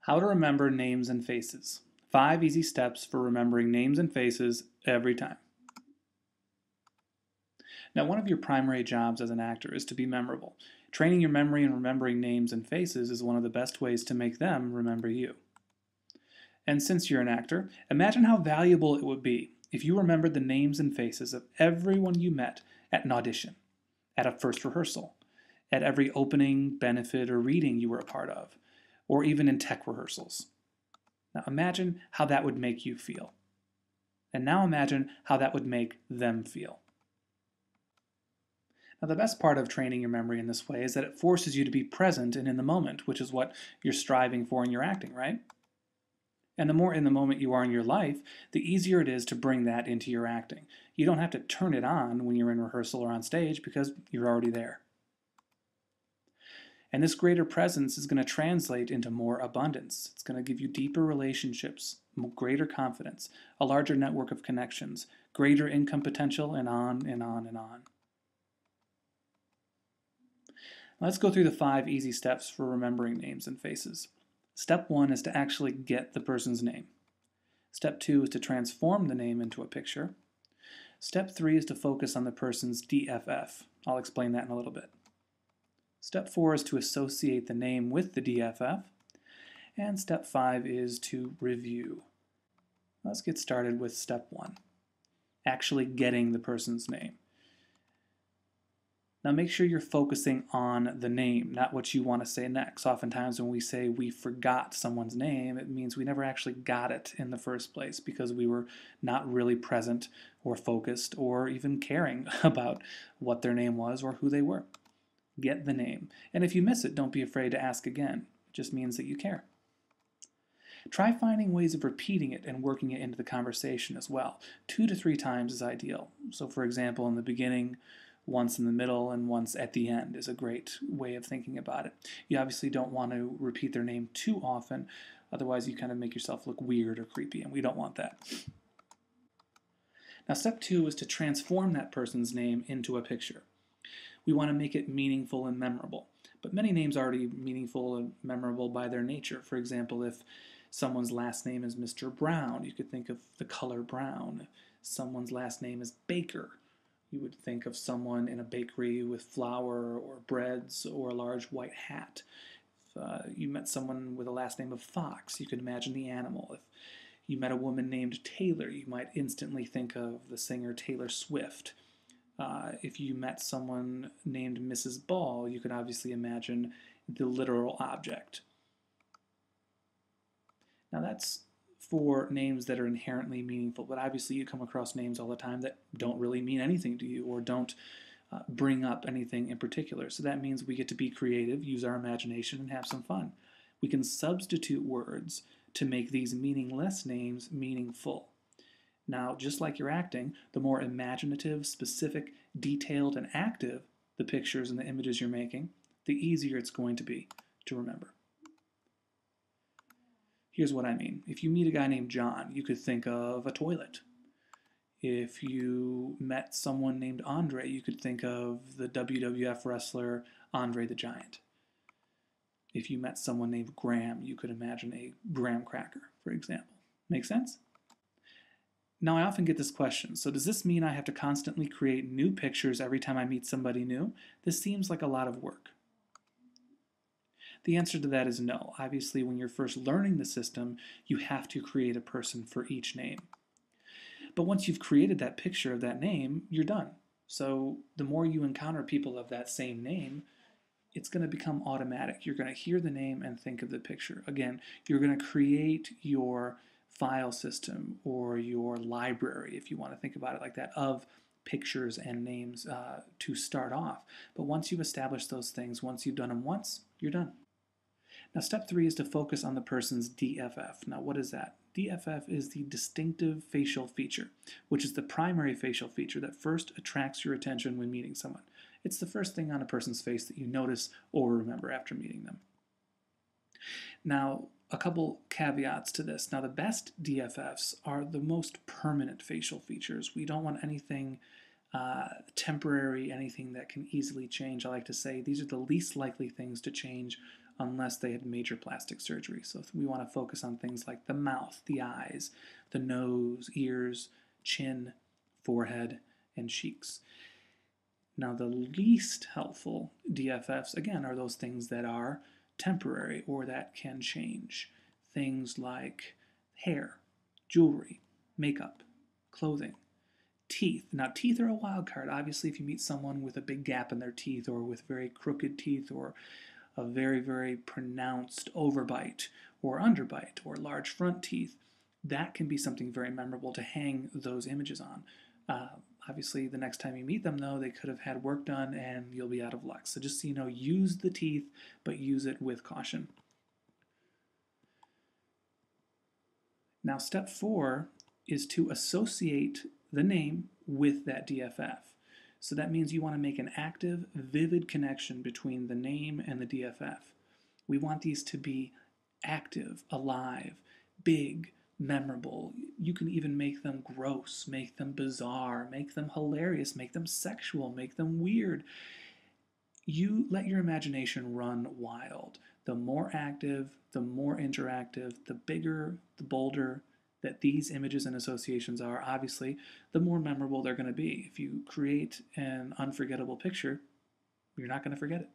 How to remember names and faces. 5 easy steps for remembering names and faces every time. Now, one of your primary jobs as an actor is to be memorable. Training your memory and remembering names and faces is one of the best ways to make them remember you. And since you're an actor, imagine how valuable it would be if you remembered the names and faces of everyone you met at an audition, at a first rehearsal, at every opening, benefit, or reading you were a part of, or even in tech rehearsals. Now imagine how that would make you feel. And now imagine how that would make them feel. Now, the best part of training your memory in this way is that it forces you to be present and in the moment, which is what you're striving for in your acting, right? And the more in the moment you are in your life, the easier it is to bring that into your acting. You don't have to turn it on when you're in rehearsal or on stage because you're already there. And this greater presence is going to translate into more abundance. It's going to give you deeper relationships, greater confidence, a larger network of connections, greater income potential, and on and on and on. Let's go through the 5 easy steps for remembering names and faces. Step 1 is to actually get the person's name. Step 2 is to transform the name into a picture. Step 3 is to focus on the person's DFF. I'll explain that in a little bit. Step 4 is to associate the name with the DFF. And step 5 is to review. Let's get started with step 1, actually getting the person's name. Now make sure you're focusing on the name, not what you want to say next. Oftentimes when we say we forgot someone's name, it means we never actually got it in the first place because we were not really present or focused or even caring about what their name was or who they were. Get the name. And if you miss it, don't be afraid to ask again. It just means that you care. Try finding ways of repeating it and working it into the conversation as well. 2 to 3 times is ideal. So for example, in the beginning, once in the middle, and once at the end is a great way of thinking about it. You obviously don't want to repeat their name too often, otherwise you kind of make yourself look weird or creepy, and we don't want that. Now step 2 is to transform that person's name into a picture. We want to make it meaningful and memorable, but many names are already meaningful and memorable by their nature. For example, if someone's last name is Mr. Brown, you could think of the color brown. If someone's last name is Baker, you would think of someone in a bakery with flour or breads or a large white hat. If you met someone with a last name of Fox, you could imagine the animal. If you met a woman named Taylor, you might instantly think of the singer Taylor Swift. If you met someone named Mrs. Ball, you could obviously imagine the literal object. Now that's for names that are inherently meaningful, but obviously you come across names all the time that don't really mean anything to you or don't bring up anything in particular. So that means we get to be creative, use our imagination, and have some fun. We can substitute words to make these meaningless names meaningful. Now, just like your acting, the more imaginative, specific, detailed, and active the pictures and the images you're making, the easier it's going to be to remember. Here's what I mean. If you meet a guy named John, you could think of a toilet. If you met someone named Andre, you could think of the WWF wrestler Andre the Giant. If you met someone named Graham, you could imagine a graham cracker, for example. Make sense? Now, I often get this question, so does this mean I have to constantly create new pictures every time I meet somebody new? This seems like a lot of work. The answer to that is no. Obviously, when you're first learning the system, you have to create a person for each name. But once you've created that picture of that name, you're done. So the more you encounter people of that same name, it's going to become automatic. You're going to hear the name and think of the picture. Again, you're going to create your file system or your library, if you want to think about it like that, of pictures and names to start off. But once you've established those things, once you've done them once, you're done. Now, step 3 is to focus on the person's DFF. Now, what is that? DFF is the distinctive facial feature, which is the primary facial feature that first attracts your attention when meeting someone. It's the first thing on a person's face that you notice or remember after meeting them. Now, a couple caveats to this. Now, the best DFFs are the most permanent facial features. We don't want anything temporary, anything that can easily change. I like to say these are the least likely things to change unless they had major plastic surgery. So we want to focus on things like the mouth, the eyes, the nose, ears, chin, forehead, and cheeks. Now, the least helpful DFFs, again, are those things that are temporary or that can change. Things like hair, jewelry, makeup, clothing, teeth. Now, teeth are a wild card. Obviously, if you meet someone with a big gap in their teeth or with very crooked teeth or a very, very pronounced overbite or underbite or large front teeth, that can be something very memorable to hang those images on. Obviously, the next time you meet them, though, they could have had work done and you'll be out of luck. So just so you know, use the teeth, but use it with caution. Now, step 4 is to associate the name with that DFF. So that means you want to make an active, vivid connection between the name and the DFF. We want these to be active, alive, big, memorable. You can even make them gross, make them bizarre, make them hilarious, make them sexual, make them weird. You let your imagination run wild. The more active, the more interactive, the bigger, the bolder that these images and associations are, obviously, the more memorable they're going to be. If you create an unforgettable picture, you're not going to forget it.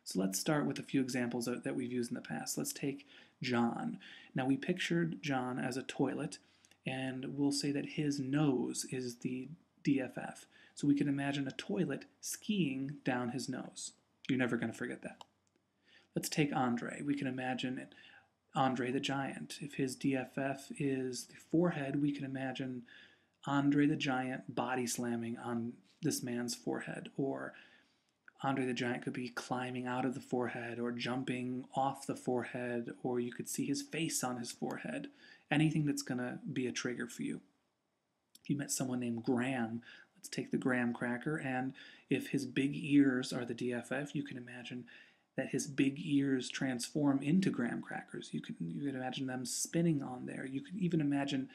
So let's start with a few examples that we've used in the past. Let's take John. Now, we pictured John as a toilet, and we'll say that his nose is the DFF. So we can imagine a toilet skiing down his nose. You're never going to forget that. Let's take Andre. We can imagine Andre the Giant. If his DFF is the forehead, we can imagine Andre the Giant body slamming on this man's forehead, or Andre the Giant could be climbing out of the forehead or jumping off the forehead, or you could see his face on his forehead. Anything that's going to be a trigger for you. If you met someone named Graham, let's take the graham cracker, and if his big ears are the DFF, you can imagine that his big ears transform into graham crackers. You can imagine them spinning on there. You can even imagine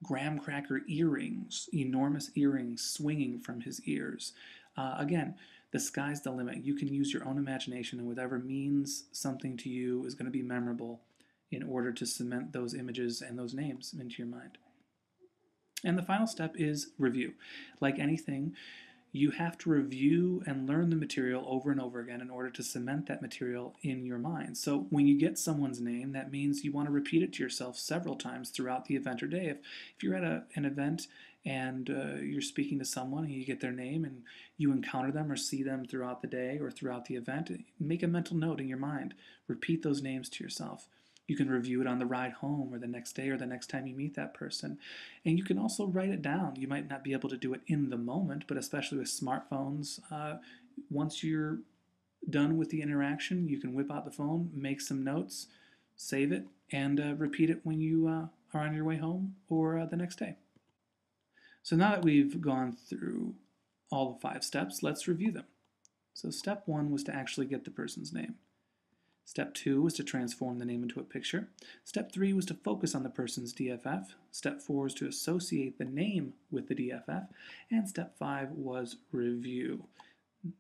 graham cracker earrings, enormous earrings swinging from his ears. Again, the sky's the limit. You can use your own imagination, and whatever means something to you is going to be memorable in order to cement those images and those names into your mind. And the final step is review. Like anything, you have to review and learn the material over and over again in order to cement that material in your mind. So when you get someone's name, that means you want to repeat it to yourself several times throughout the event or day. If you're at an event and you're speaking to someone and you get their name and you encounter them or see them throughout the day or throughout the event, make a mental note in your mind. Repeat those names to yourself. You can review it on the ride home or the next day or the next time you meet that person. And you can also write it down. You might not be able to do it in the moment, but especially with smartphones, once you're done with the interaction, you can whip out the phone, make some notes, save it, and repeat it when you are on your way home or the next day. So now that we've gone through all the 5 steps, let's review them. So step 1 was to actually get the person's name. Step 2 was to transform the name into a picture. Step 3 was to focus on the person's DFF. Step 4 is to associate the name with the DFF. And step 5 was review.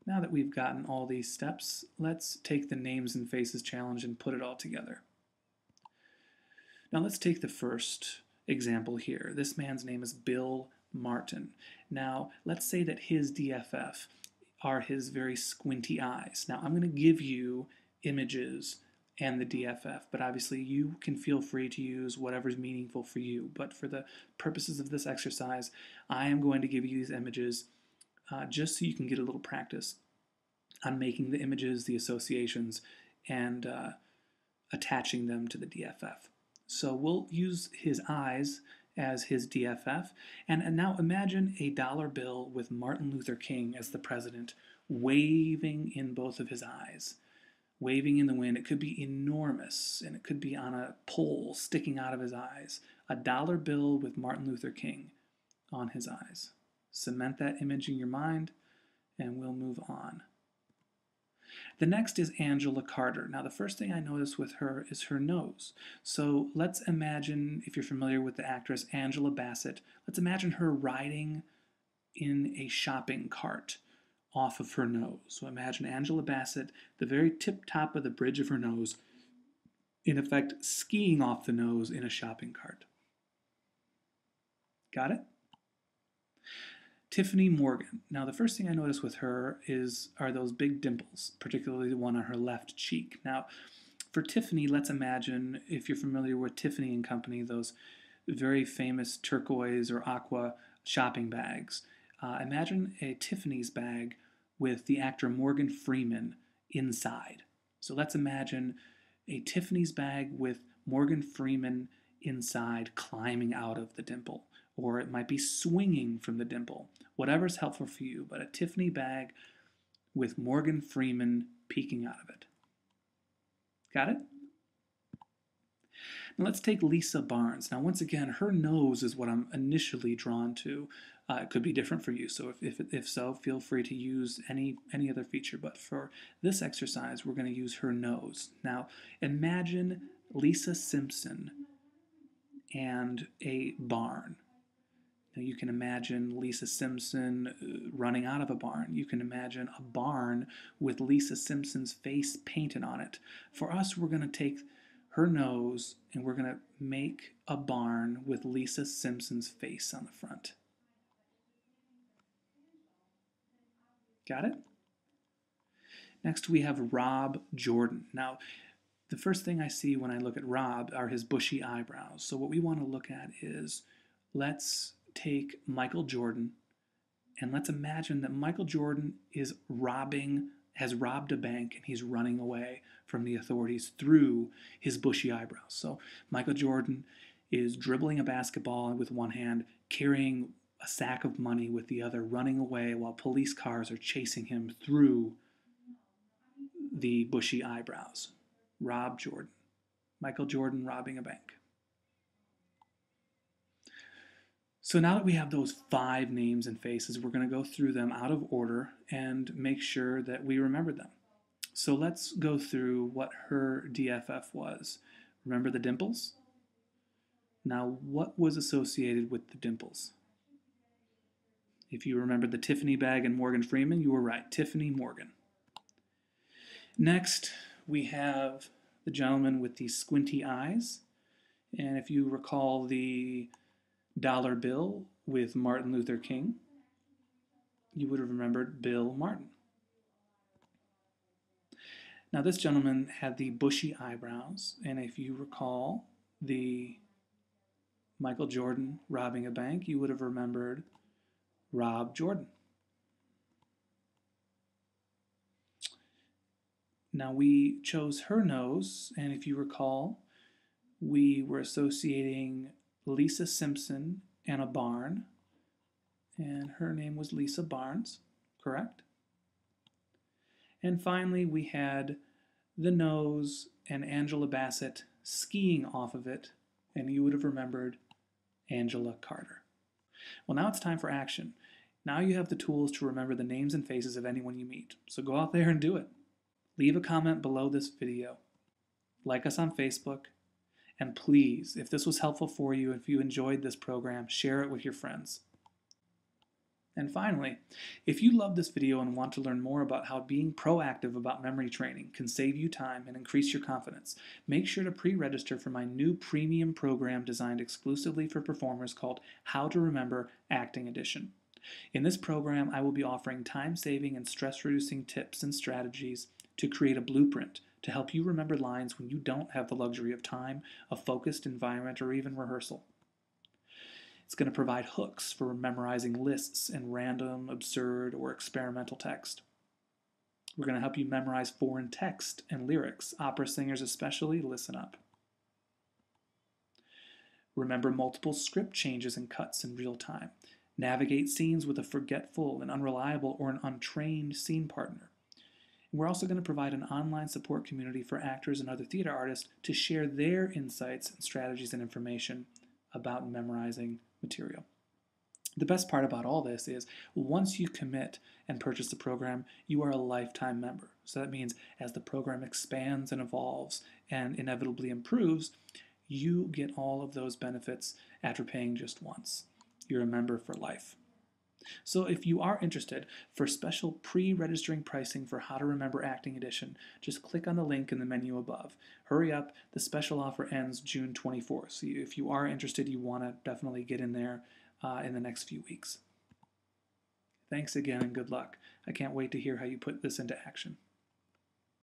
Now that we've gotten all these steps, let's take the names and faces challenge and put it all together. Now let's take the first example here. This man's name is Bill Martin. Now let's say that his DFF are his very squinty eyes. Now I'm going to give you images and the DFF, but obviously you can feel free to use whatever's meaningful for you. But for the purposes of this exercise, I am going to give you these images just so you can get a little practice on making the images, the associations, and attaching them to the DFF. So we'll use his eyes as his DFF, and now imagine a dollar bill with Martin Luther King as the president waving in both of his eyes. Waving in the wind. It could be enormous, and it could be on a pole sticking out of his eyes. A dollar bill with Martin Luther King on his eyes. Cement that image in your mind, and we'll move on. The next is Angela Carter. Now, the first thing I notice with her is her nose. So let's imagine, if you're familiar with the actress Angela Bassett, let's imagine her riding in a shopping cart, off of her nose. So imagine Angela Bassett, the very tip top of the bridge of her nose, in effect skiing off the nose in a shopping cart. Got it? Tiffany Morgan. Now, the first thing I notice with her are those big dimples, particularly the one on her left cheek. Now, for Tiffany, let's imagine, if you're familiar with Tiffany and Company, those very famous turquoise or aqua shopping bags. Imagine a Tiffany's bag with the actor Morgan Freeman inside. So let's imagine a Tiffany's bag with Morgan Freeman inside climbing out of the dimple, or it might be swinging from the dimple. Whatever's helpful for you, but a Tiffany bag with Morgan Freeman peeking out of it. Got it? Now let's take Lisa Barnes. Now once again, her nose is what I'm initially drawn to. It could be different for you, so if so, feel free to use any other feature. But for this exercise, we're going to use her nose. Now imagine Lisa Simpson and a barn. Now you can imagine Lisa Simpson running out of a barn. You can imagine a barn with Lisa Simpson's face painted on it. For us, we're going to take her nose and we're going to make a barn with Lisa Simpson's face on the front. Got it? Next we have Rob Jordan. Now, the first thing I see when I look at Rob are his bushy eyebrows. So what we want to look at is, let's take Michael Jordan and let's imagine that Michael Jordan has robbed a bank and he's running away from the authorities through his bushy eyebrows. So Michael Jordan is dribbling a basketball with one hand, carrying a sack of money with the other, running away while police cars are chasing him through the bushy eyebrows. Rob Jordan. Michael Jordan robbing a bank. So now that we have those 5 names and faces, we're going to go through them out of order and make sure that we remember them. So let's go through what her DFF was. Remember the dimples? Now, what was associated with the dimples? If you remember the Tiffany bag and Morgan Freeman, you were right. Tiffany Morgan. Next, we have the gentleman with the squinty eyes. And if you recall the dollar bill with Martin Luther King, you would have remembered Bill Martin. Now this gentleman had the bushy eyebrows, and if you recall the Michael Jordan robbing a bank, you would have remembered Rob Jordan. Now we chose her nose, and if you recall, we were associating Lisa Simpson and a barn, and her name was Lisa Barnes, correct? And finally, we had the nose and Angela Bassett skiing off of it, and you would have remembered Angela Carter. Well, now it's time for action. Now you have the tools to remember the names and faces of anyone you meet, so go out there and do it. Leave a comment below this video. Like us on Facebook. And please, if this was helpful for you, if you enjoyed this program, share it with your friends. And finally, if you love this video and want to learn more about how being proactive about memory training can save you time and increase your confidence, make sure to pre-register for my new premium program designed exclusively for performers called How to Remember Acting Edition. In this program, I will be offering time-saving and stress-reducing tips and strategies to create a blueprint to help you remember lines when you don't have the luxury of time, a focused environment, or even rehearsal. It's going to provide hooks for memorizing lists and random, absurd, or experimental text. We're going to help you memorize foreign text and lyrics. Opera singers especially, listen up. Remember multiple script changes and cuts in real time. Navigate scenes with a forgetful, an unreliable, or an untrained scene partner. And we're also going to provide an online support community for actors and other theater artists to share their insights and strategies and information about memorizing material. The best part about all this is once you commit and purchase the program, you are a lifetime member. So that means as the program expands and evolves and inevitably improves, you get all of those benefits after paying just once. You're a member for life. So if you are interested, for special pre-registering pricing for How to Remember Acting Edition, just click on the link in the menu above. Hurry up, the special offer ends June 24th. So if you are interested, you want to definitely get in there in the next few weeks. Thanks again and good luck. I can't wait to hear how you put this into action.